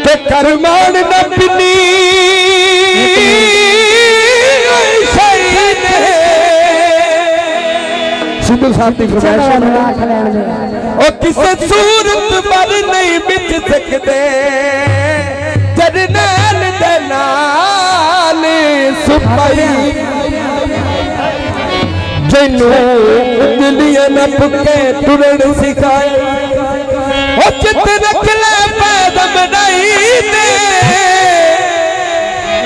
ते करमान न पिनी सिद्धू साथी और किसे सूरत पर नहीं बिच सकते जरनैल दे नाल सुपाई जिन्नू दिलियां न पुके तुरन सिखाए ओ चित रख ले पैदम नहीं दे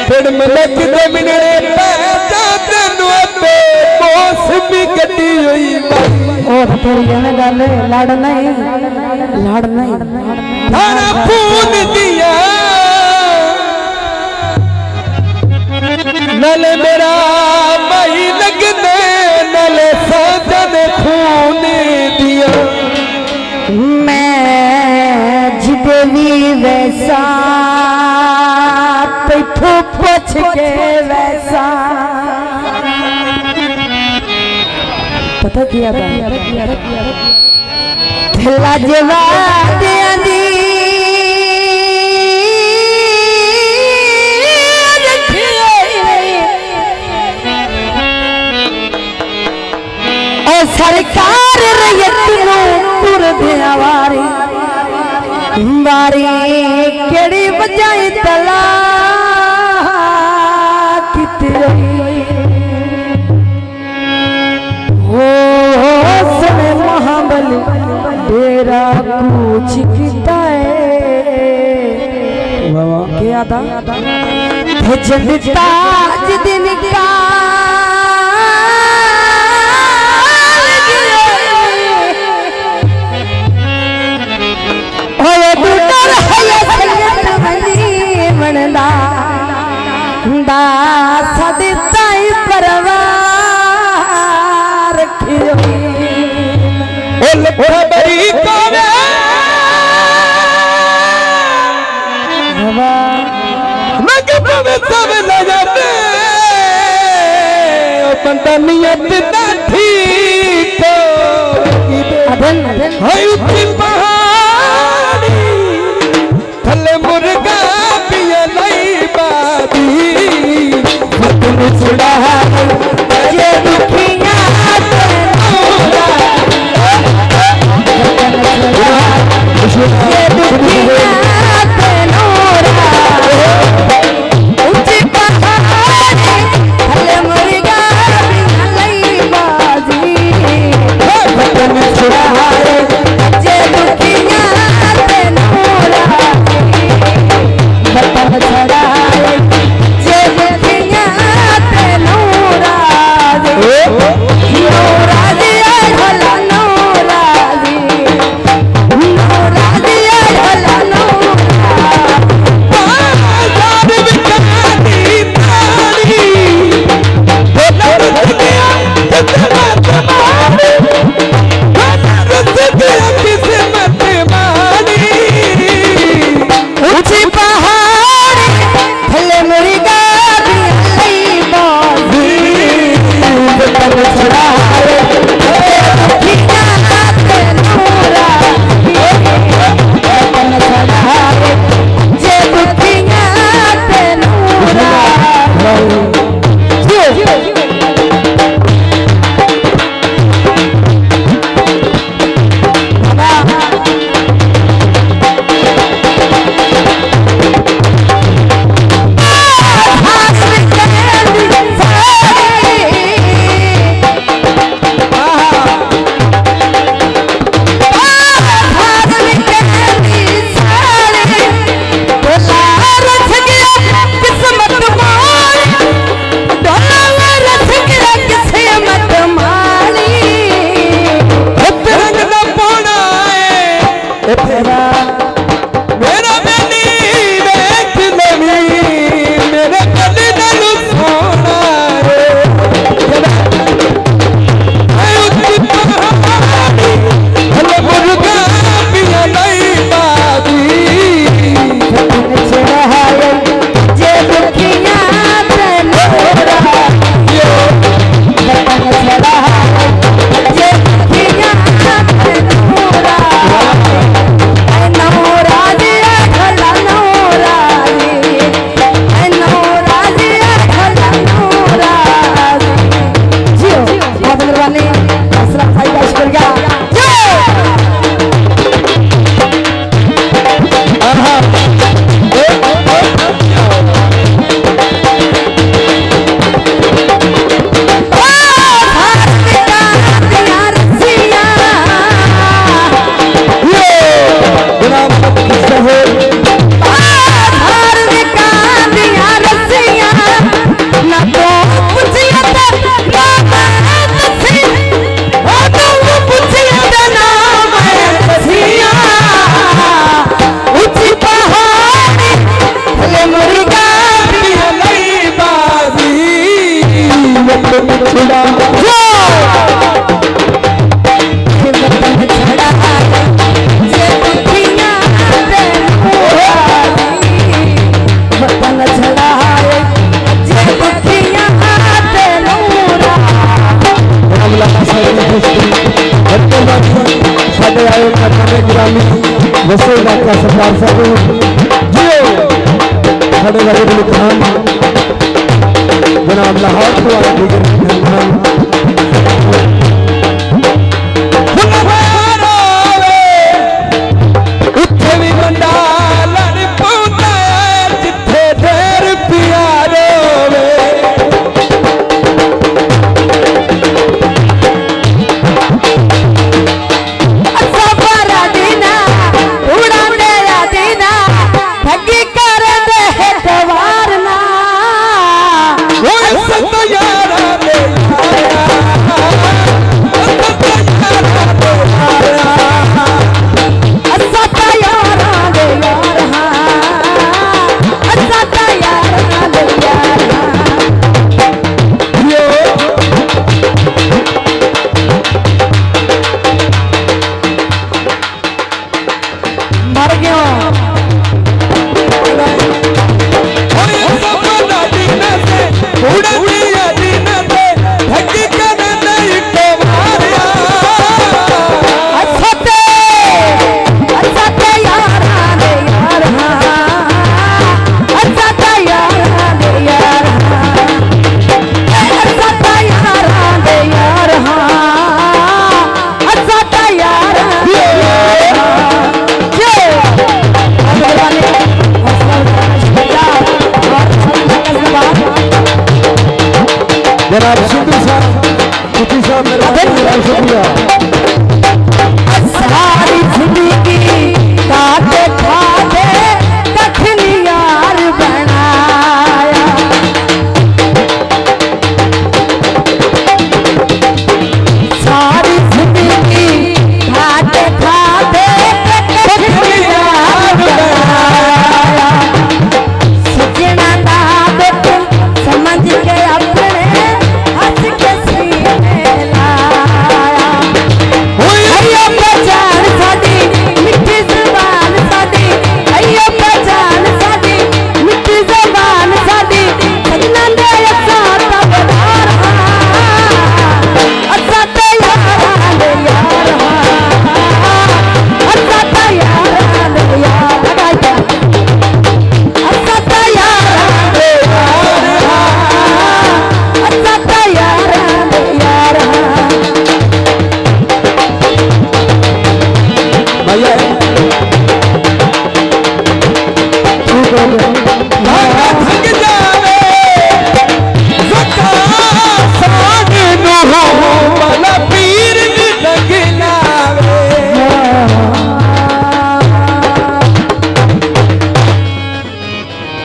फिर मलक दे मिलने पैदा तेनू अपे मौसमी गड्डी हुई और तेरी गल लड़ नहीं थाना फूल दिया नल मेरा भाई लगने नल साजन खून दिया मैं जब भी वैसा पिठू पुछ के वैसा पता किया था लाजवाब दी सरकार रैयत वारी बारी केड़ी बजाई तला हो सने महाबली डेरा कुछ किता क्या था भजन ताज दिन का बंदा नियत ना ठीक पहाड़ी थले मुर्गा पिया नहीं बादी छुड़ा ये दुखिया जे साढ़े आए करने ग्रामी वसो इलाका सरदार साहब जियो साढ़े वाले खान जनाब लाहौर को आए दीगर मेहमान जनाब सिद्धू साहब मुफ्ती साहब मेरे शुक्रिया सारी जिंदगी काटे खाते कखनी यार बनाया सारी जिंदगी काटे खाते कखनी यार बनाया सजना दाद समझ के अपने भैया